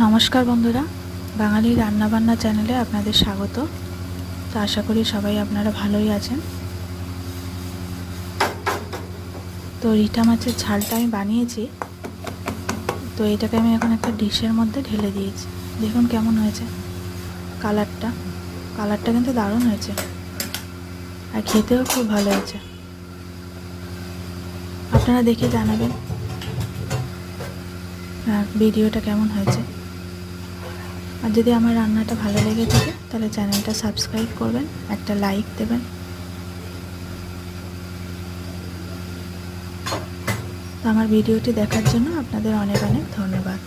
নমস্কার বন্ধুরা, বাঙালি রান্নাবান্না চ্যানেলে আপনাদের স্বাগত। তো আশা করি সবাই আপনারা ভালোই আছেন। তো রিঠা মাছের ঝালটা আমি বানিয়েছি। তো এটাকে আমি এখন একটা ডিশের মধ্যে ঢেলে দিয়েছি। দেখুন কেমন হয়েছে কালারটা কিন্তু দারুণ হয়েছে, আর খেতেও খুব ভালো হয়েছে। আপনারা দেখে জানাবেন ভিডিওটা কেমন হয়েছে। আর যদি আমার রান্নাটা ভালো লেগে থাকে তাহলে চ্যানেলটা সাবস্ক্রাইব করবেন, একটা লাইক দেবেন। তো আমার ভিডিওটি দেখার জন্য আপনাদের অনেক অনেক ধন্যবাদ।